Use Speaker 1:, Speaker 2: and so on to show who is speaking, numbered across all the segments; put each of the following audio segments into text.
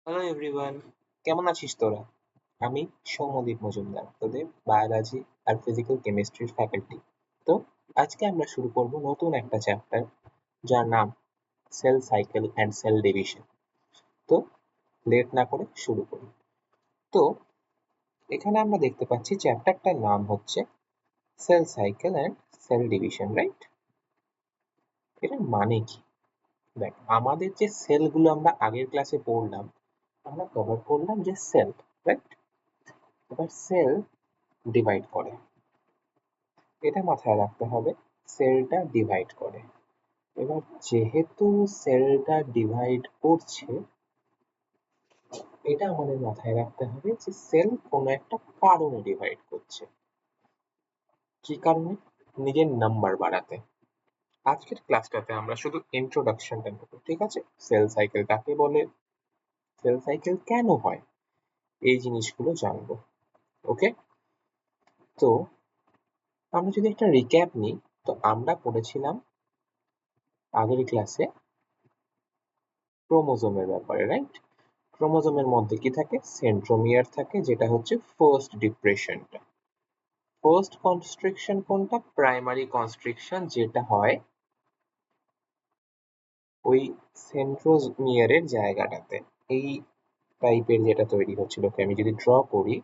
Speaker 1: Hello everyone, কেমন আছিস তোরা? আমি সৌম্যদীপ মজুমদার, তোদের বায়োলজি আর ফিজিক্যাল কেমিস্ট্রির ফ্যাকাল্টি। তো আজকে আমরা শুরু করব নতুন একটা চ্যাপ্টার, যার নাম cell cycle and cell division. তো লেট না করে শুরু করি। তো এখানে আমরা দেখতে পাচ্ছি চ্যাপ্টারটার নাম হচ্ছে cell cycle and cell division, right? এটার মানে কি? দেখ, আমাদের যে সেলগুলো আমরা আগের ক্লাসে পড়লাম, আমরা কভার করলাম যে সেল, রাইট? এবার সেল ডিভাইড করে, এটা মাথায় রাখতে হবে, সেলটা ডিভাইড করে। এবার যেহেতু সেলটা ডিভাইড করছে, এটা আমাদের মাথায় রাখতে হবে যে সেল কোনো একটা কারণে ডিভাইড করছে। কি কারণে? নিজের নাম্বার বাড়াতে। আজকের ক্লাসটাতে আমরা শুধু ইন্ট্রোডাকশনটা নেব, ঠিক আছে? সেল সাইকেল কাকে বলে, সেল সাইকেল কেন হয়, এই জিনিসগুলো জানবো। ওকে, তো আমরা যদি একটা রিক্যাপ নিই, তো আমরা পড়েছিলাম আগের ক্লাসে ক্রোমোজোমের ব্যাপারে, রাইট? ক্রোমোজোমের মধ্যে কি থাকে? সেন্ট্রোমিয়ার থাকে, যেটা হচ্ছে ফার্স্ট ডিপ্রেশনটা। ফার্স্ট কনস্ট্রিকশন কোনটা? প্রাইমারি কনস্ট্রিকশন, যেটা হয় ওই সেন্ট্রোমিয়ারের জায়গাটাতে। এই টাইপের যেটা তৈরি হচ্ছিল, ওকে আমি যদি ড্র করি,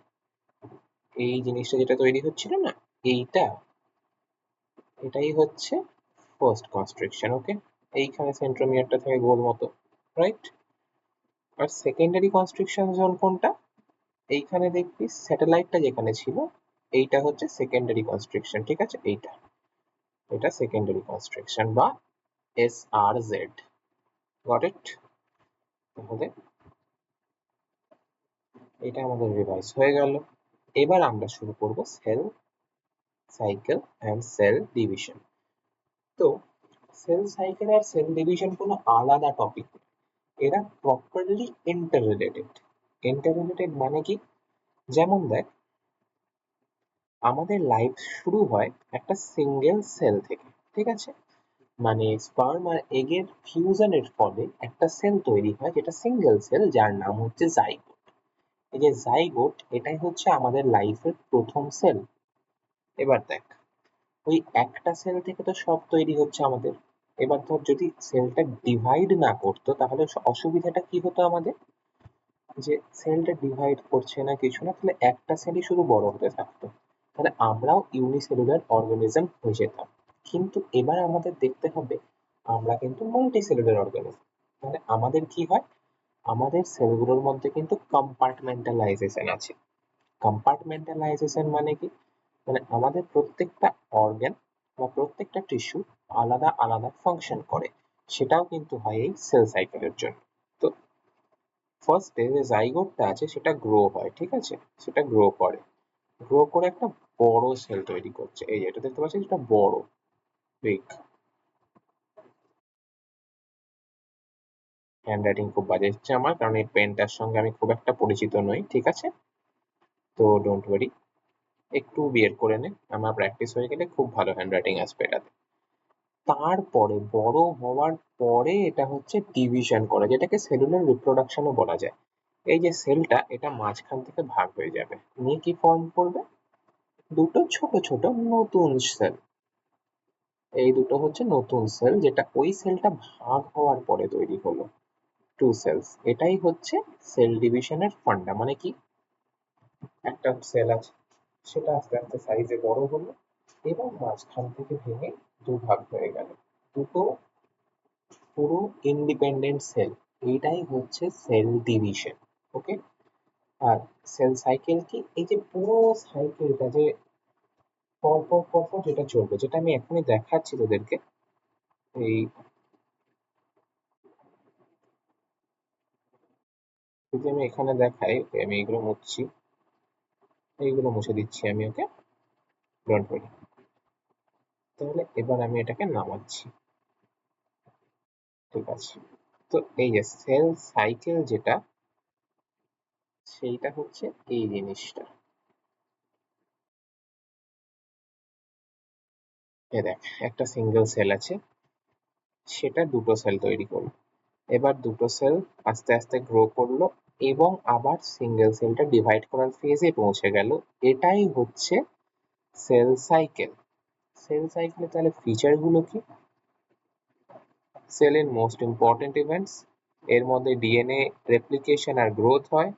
Speaker 1: এই জিনিসটা যেটা তৈরি হচ্ছিল না, এইটা, এটাই হচ্ছে ফার্স্ট কনস্ট্রিকশন। ওকে, এইখানে সেন্ট্রোমিয়ারটা থাকে গোল মতো, রাইট? আর সেকেন্ডারি কনস্ট্রিকশন জোন কোনটা? এইখানে দেখবি স্যাটেলাইটটা যেখানে ছিল, এইটা হচ্ছে সেকেন্ডারি কনস্ট্রিকশন, ঠিক আছে? এটা সেকেন্ডারি কনস্ট্রিকশন বা SRZ। Got it? তাহলে এটা আমাদের রিভাইজ হয়ে গেল। এবার আমরা শুরু করব cell cycle and cell division. তো সেল সাইকেল আর সেল ডিভিশন কোনো আলাদা টপিক, এরা প্রপারলি ইন্টাররিলেটেড। ইন্টাররিলেটেড মানে কি? যেমন দেখ, আমাদের লাইফ শুরু হয় একটা সিঙ্গেল সেল থেকে, ঠিক আছে? মানে স্পার্ম আর এগের ফিউশনের ফলে একটা সেল তৈরি হয়, যেটা সিঙ্গেল সেল, যার নাম হচ্ছে জাইগোট। এই যে জাইগোট, এটাই হচ্ছে আমাদের লাইফের প্রথম সেল। এবার দেখ, ওই একটা সেল থেকে তো সব তৈরি হচ্ছে আমাদের। এবার ধর, যদি সেলটা ডিভাইড না করতো, তাহলে অসুবিধাটা কি হতো আমাদের? যে সেলটা ডিভাইড করছে না, কিছু না, তাহলে একটা সেলই শুধু বড় হতে থাকতো, তাহলে আমরাও ইউনিসেলুলার অর্গানিজম হয়ে যেতাম। কিন্তু এবার আমাদের দেখতে হবে, আমরা কিন্তু মাল্টিসেলুলার অর্গানিজম। তাহলে আমাদের কি হয়? আমাদের সেলগুলোর মধ্যে কিন্তু কম্পার্টমেন্টালাইজেশন আছে। কম্পার্টমেন্টালাইজেশন মানে কি? মানে আমাদের প্রত্যেকটা অর্গান বা প্রত্যেকটা টিস্যু আলাদা আলাদা ফাংশন করে। সেটাও কিন্তু হয় এই সেল সাইকেলের জন্য। তো ফার্স্টে যে জাইগোটটা আছে সেটা গ্রো হয়, ঠিক আছে? সেটা গ্রো করে, গ্রো করে একটা বড় সেল তৈরি করছে। এই যে এটা দেখতে পাচ্ছি, এটা বড়, বিগ। হ্যান্ডরাইটিং খুব বাজে হচ্ছে আমার, কারণ এই পেনটার সঙ্গে আমি খুব একটা পরিচিত নই, ঠিক আছে? তো ডোন্ট ওয়ারি, একটু বিয়ের করে নে, আমার প্র্যাকটিস হয়ে গেলে খুব ভালো হ্যান্ডরাইটিং আসবে এটাতে। তারপরে বড় হওয়ার পরে এটা হচ্ছে ডিভিশন করে, যেটাকে সেলুলার রিপ্রোডাকশনও বলা যায়। এই যে সেলটা, এটা মাঝখান থেকে ভাগ হয়ে যাবে, নিয়ে কি ফর্ম করবে? দুটো ছোট ছোট নতুন সেল। এই দুটো হচ্ছে নতুন সেল, যেটা ওই সেলটা ভাগ হওয়ার পরে তৈরি হলো, টু সেলস। এটাই হচ্ছে সেল ডিভিশনের ফান্ডা। মানে কি? একটা সেল আছে, সেটা আস্তে আস্তে সাইজে বড় হলো, এবং মাঝখান থেকে ভেঙে দুভাগ হয়ে গেল, দুটো পুরো ইন্ডিপেন্ডেন্ট সেল। এইটাই হচ্ছে সেল ডিভিশন। ওকে, আর সেল সাইকেল কি? এই যে পুরো সাইকেলটা যে পর পর পর পর যেটা চলবে, যেটা আমি এখনই দেখাচ্ছি তোদেরকে, এই যদি আমি এখানে দেখাই, ওকে আমি এইগুলো মুছছি, এইগুলো মুছে দিচ্ছি আমি, ওকে, ডোন্ট ওয়ারি। তাহলে এবার আমি এটাকে নামাচ্ছি, ঠিক আছে? তো এই যে সেল সাইকেল যেটা, সেইটা হচ্ছে এই জিনিসটা। এ দেখ, একটা সিঙ্গেল সেল আছে, সেটা দুটো সেল তৈরি করলো। এবার দুটো সেল আস্তে আস্তে গ্রো করলো, এবং আবার সিঙ্গেল সেলটা ডিভাইড করার ফেজে পৌঁছে গেল। এটাই হচ্ছে সেল সাইকেল। সেল সাইকেলে তাহলে ফিচারগুলো কি? সেলের মোস্ট ইম্পর্টেন্ট ইভেন্টস, এর মধ্যে ডিএনএ রেপ্লিকেশন আর গ্রোথ হয়।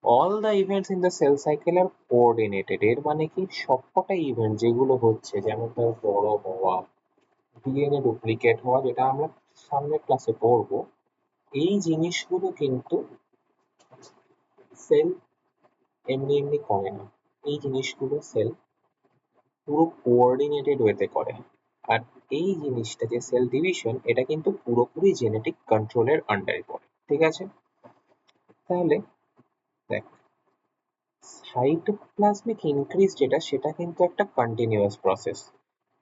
Speaker 1: All the events in the cell cycle are coordinated. এর মানে কি, সবকটা ইভেন্ট যেগুলো হচ্ছে, যেমন ধর বড় হওয়া, ডিএনএ ডুপ্লিকেট হওয়া, যেটা আমরা সামনের ক্লাসে পড়বো, এই জিনিসগুলো কিন্তু সেল এমনি এমনি করে না। এই জিনিসগুলো সেল পুরো কোঅর্ডিনেটেড ওয়েতে করে। আর এই জিনিসটা যে সেল ডিভিশন, এটা কিন্তু পুরোপুরি জেনেটিক কন্ট্রোলের আন্ডারে পড়ে। ঠিক আছে? তাহলে দেখ, সাইটোপ্লাজমিক ইনক্রিজ যেটা, সেটা কিন্তু একটা কন্টিনিউয়াস প্রসেস,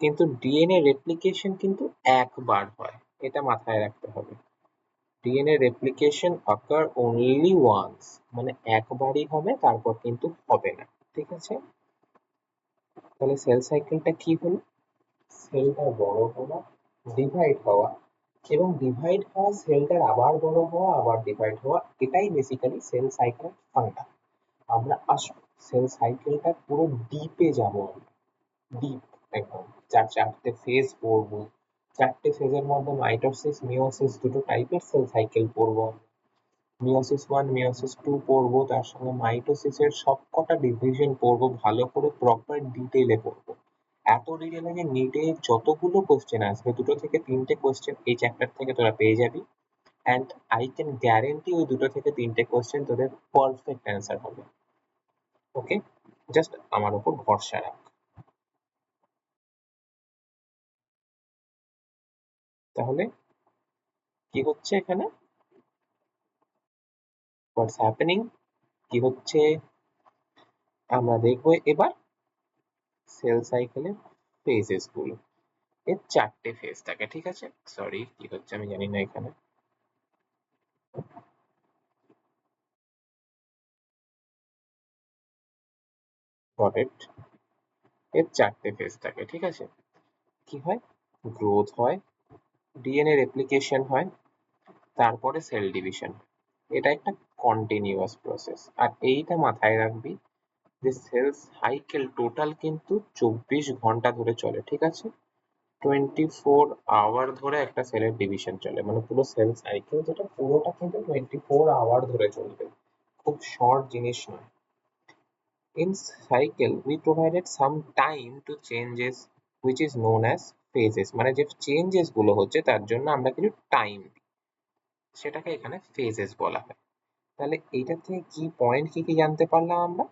Speaker 1: কিন্তু ডিএনএ রেপ্লিকেশন কিন্তু একবার হয়। এটা মাথায় রাখতে হবে। ডিএনএ রেপ্লিকেশন অকার অনলি ওয়ান্স, মানে একবারই হবে, তারপর কিন্তু হবে না। ঠিক আছে? তাহলে সেল সাইকেলটা কি হলো? সেলটা বড় হওয়া, ডিভাইড হওয়া, এবং ডিভাইড হওয়া সেলটার আবার বড় হওয়া, আবার ডিভাইড হওয়া, এটাই বেসিক্যালি সেল সাইকেল ফাংশন। আমরা আসবো সেল সাইকেলটা পুরো ডিপে যাবো, ডিপ একদম। চারটে ফেজ পড়বো। চারটে ফেজের মধ্যে মাইটোসিস মিওসিস দুটো টাইপের সেল সাইকেল পড়বো। মিওসিস ওয়ান মিওসিস টু পড়বো, তার সঙ্গে মাইটোসিসের সবকটা ডিভিশন পড়বো, ভালো করে প্রপার ডিটেইলে পড়বো। এত ডিটেইলে যে নিটে যতগুলো কোশ্চেন আসবে, দুটো থেকে তিনটে কোশ্চেন এই চ্যাপ্টার থেকে তোরা পেয়ে যাবি। অ্যান্ড আই ক্যান গ্যারেন্টি ওই দুটো থেকে তিনটে কোশ্চেন তোদের পারফেক্ট অ্যান্সার হবে। ওকে, জাস্ট আমার উপর ভরসা রাখ। তাহলে কি হচ্ছে এখানে, হোয়াটস হ্যাপেনিং, কি হচ্ছে আমরা দেখবো এবার সেল সাইকেলের ফেজেস গুলো। এর চারটে ফেজ থাকে। ঠিক আছে? সরি, কি হচ্ছে আমি জানি না এখানে। Got it. এর চারটে ফেজ থাকে। ঠিক আছে? কি হয়? গ্রোথ হয়, ডিএনএ রেপ্লিকেশন হয়, তারপরে সেল ডিভিশন। এটা একটা কন্টিনিউয়াস প্রসেস। আর এইটা মাথায় রাখবি যে সেল সাইকেল টোটাল কিন্তু 24 ঘন্টা ধরে চলে। ঠিক আছে? 24 আওয়ার ধরে একটা সেলের ডিভিশন চলে, মানে পুরো সেল সাইকেল যেটা, পুরোটা কিন্তু 24 আওয়ার ধরে চলবে। খুব শর্ট জিনিস নয়। In cycle, we provided some time to changes which is known as phases, মানে যে চেঞ্জেস গুলো হচ্ছে তার জন্য আমরা কিছু টাইম দিই, সেটাকে এখানে phases বলা হয়। তাহলে এইটা থেকে কি পয়েন্ট কি কি জানতে পারলাম আমরা?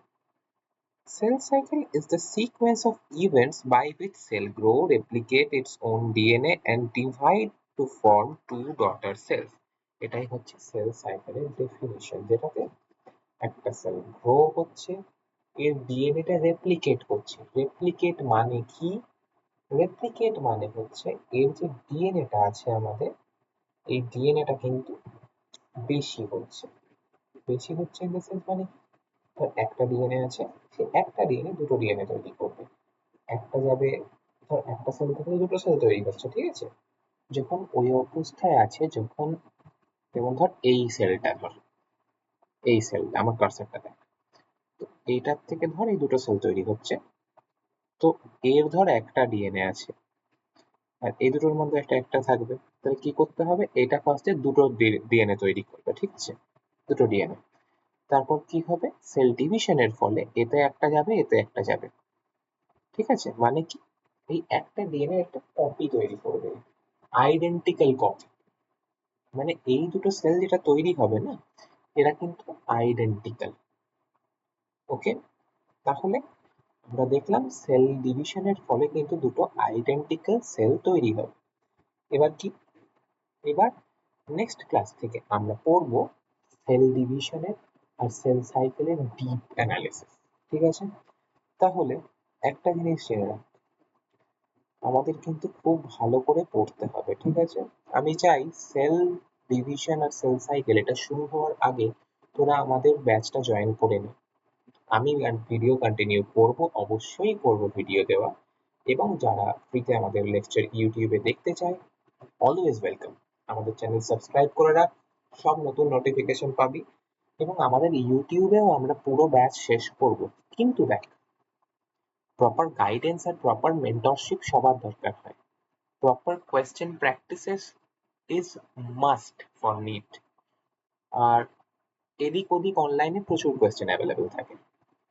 Speaker 1: Cell cycle is the sequence of events by which cell grow, replicate its own DNA and divide to form two daughter cells. এটাই হচ্ছে সেল সাইকেলের ডেফিনিশন, যেটাতে একটা সেল গ্রো হচ্ছে, এর ডিএনএ টা রেপ্লিকেট করছে। রেপ্লিকেট মানে কি? রেপ্লিকেট মানে হচ্ছে এর যে ডিএনএ টা আছে আমাদের, এই ডিএনএ টা কিন্তু বেশি হচ্ছে। বেশি হচ্ছে ইন দ্য সেন্স মানে, ধর একটা ডিএনএ আছে, সে একটা ডিএনএ দুটো ডিএনএ তৈরি করবে। একটা যাবে, ধর একটা সেল থেকে দুটো সেল তৈরি করছে। ঠিক আছে? যখন ওই অবস্থায় আছে, যখন, যেমন ধর এই সেলটা, ধর এই সেলটা, আমার কার্সারটা দেখ, তো এইটার থেকে ধর এই দুটো সেল তৈরি হচ্ছে। তো এর ধর একটা ডিএনএ আছে, আর এই দুটোর মধ্যে একটা একটা থাকবে। তাহলে কি করতে হবে, এটা ফার্স্টে দুটো ডিএনএ তৈরি করবে। ঠিক আছে? দুটো ডিএনএ। তারপর কি হবে, সেল ডিভিশনের ফলে এতে একটা যাবে, এতে একটা যাবে। ঠিক আছে? মানে কি, এই একটা ডিএনএ একটা কপি তৈরি করবে, আইডেন্টিক্যাল কপি। মানে এই দুটো সেল যেটা তৈরি হবে না, এরা কিন্তু আইডেন্টিক্যাল। ওকে, তাহলে আমরা দেখলাম সেল ডিভিশনের ফলে কিন্তু দুটো আইডেন্টিক্যাল সেল তৈরি হবে। এবার কি, এবার নেক্সট ক্লাস থেকে আমরা পড়ব সেল ডিভিশনের আর সেল সাইকেলের ডিপ অ্যানালিসিস। ঠিক আছে? তাহলে একটা জিনিস জেনে রাখ, আমাদের কিন্তু খুব ভালো করে পড়তে হবে। ঠিক আছে? আমি চাই সেল ডিভিশন আর সেল সাইকেল এটা শুরু হওয়ার আগে তোরা আমাদের ব্যাচটা জয়েন করে নে। আমি ভিডিও কন্টিনিউ করব, অবশ্যই করব ভিডিও দেওয়া। এবং যারা ফ্রিতে আমাদের লেকচার ইউটিউবে দেখতে চায়, অলওয়েজ ওয়েলকাম। আমাদের চ্যানেল সাবস্ক্রাইব করে রাখ, সব নতুন নোটিফিকেশন পাবি। এবং আমাদের ইউটিউবেও আমরা পুরো ব্যাচ শেষ করব। কিন্তু দেখ, প্রপার গাইডেন্স আর প্রপার মেন্টরশিপ সবার দরকার হয়। Proper question practices is must for NEET. আর এদিক ওদিক অনলাইনে প্রচুর কোয়েশ্চেন অ্যাভেলেবেল থাকে।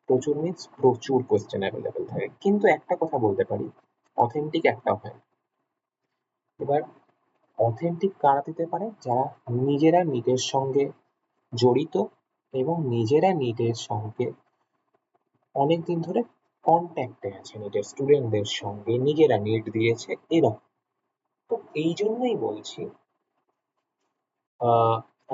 Speaker 1: প্রচুর মিন্স প্রচুর কোয়েশ্চেন অ্যাভেলেবেল থাকে, কিন্তু একটা কথা বলতে পারি, অথেন্টিক একটাও হয় না। এবার অথেন্টিক কারা দিতে পারে? যারা নিজেরা নিটের সঙ্গে জড়িত এবং নিজেরা নিটের সঙ্গে অনেকদিন ধরে কন্ট্যাক্টে আছে, নিটের স্টুডেন্টদের সঙ্গে, নিজেরা নিট দিয়েছে এরকম। তো এই জন্যই বলছি,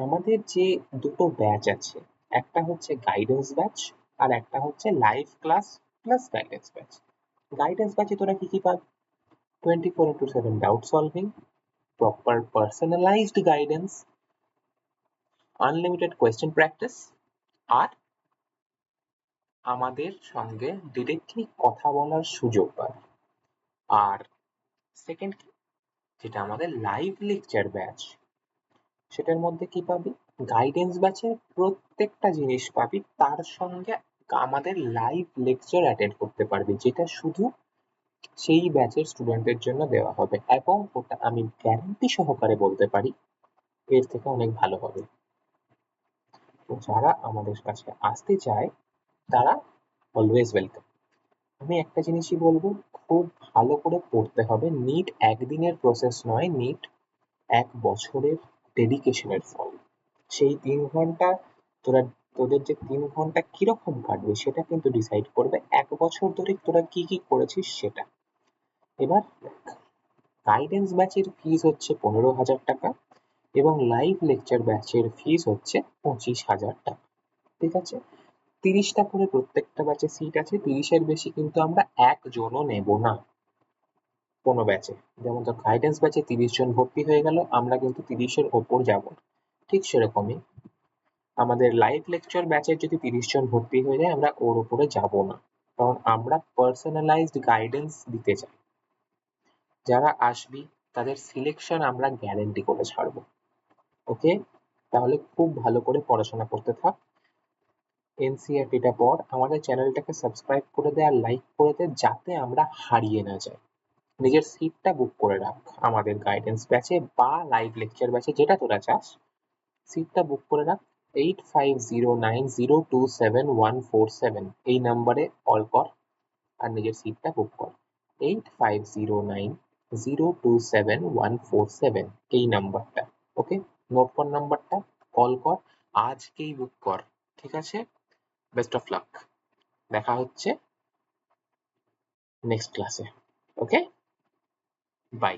Speaker 1: আমাদের যে দুটো ব্যাচ আছে, একটা হচ্ছে গাইডেন্স ব্যাচ আর একটা হচ্ছে live class plus guidance batch. Guidance ব্যাচে তোরা কি কি পাবি? 24/7 doubt solving, proper personalised guidance, unlimited question practice, আর আমাদের সঙ্গে ডিরেক্টলি কথা বলার সুযোগ পাবে। আর সেকেন্ড, যেটা আমাদের লাইভ লেকচার ব্যাচ, সেটার মধ্যে কি পাবি? গাইডেন্স ব্যাচের প্রত্যেকটা জিনিস পাবি, তার সঙ্গে আমাদের লাইভ লেকচার অ্যাটেন্ড করতে পারবি, যেটা শুধু সেই ব্যাচের স্টুডেন্টদের জন্য দেওয়া হবে, এবং ওটা আমি গ্যারান্টি সহকারে বলতে পারি এর থেকে অনেক ভালো হবে। তো যারা আমাদের কাছে আসতে চায় তারা অলওয়েজ ওয়েলকাম। আমি একটা জিনিসই বলবো, খুব ভালো করে পড়তে হবে। নিট একদিনের প্রসেস নয়, নিট 1 বছরের ডেডিকেশনের ফল। সেই 3 ঘন্টা তোদের যে 3 ঘন্টা কিরকম কাটবে সেটা কিন্তু ডিসাইড করবে 1 বছর ধরে তোরা কি কি করেছিস সেটা। এবার গাইডেন্স ব্যাচের ফিস হচ্ছে 15,000 টাকা এবং লাইভ লেকচার ব্যাচের ফিস হচ্ছে 25,000 টাকা। ঠিক আছে? 30টা করে প্রত্যেকটা ব্যাচে সিট আছে, 30-এর বেশি কিন্তু আমরা একজনও নেব না কোনো ব্যাচে। যেমন ধর গাইডেন্স ব্যাচে 30 জন ভর্তি হয়ে গেল, আমরা কিন্তু 30-এর ওপর যাব না। ঠিক সেরকমই আমাদের লাইভ লেকচার ব্যাচের যদি 30 জন ভর্তি হয়ে যায়, আমরা ওর উপরে যাব না, কারণ আমরা পার্সোনালাইজড গাইডেন্স দিতে চাই। যারা আসবি তাদের সিলেকশন আমরা গ্যারেন্টি করে ছাড়বো। ওকে, তাহলে খুব ভালো করে পড়াশোনা করতে থাক, এনসিইআরটিটা পড়, আমাদের চ্যানেলটাকে সাবস্ক্রাইব করে দে আর লাইক করে দে, যাতে আমরা হারিয়ে না যাই। নিজের সিটটা বুক করে রাখ আমাদের গাইডেন্স ব্যাচে বা লাইভ লেকচার ব্যাচে, যেটা তোরা চাস সিটটা বুক করে রাখ। 8509027147 এই নাম্বারে কল কর আর নিজের সিটটা বুক কর। 8509027147 এই নাম্বারটা। ওকে, নোট কর নাম্বারটা, কল কর, আজকেই বুক কর। ঠিক আছে? বেস্ট অফ লাক, দেখা হচ্ছে নেক্সট ক্লাসে। ওকে, বাই।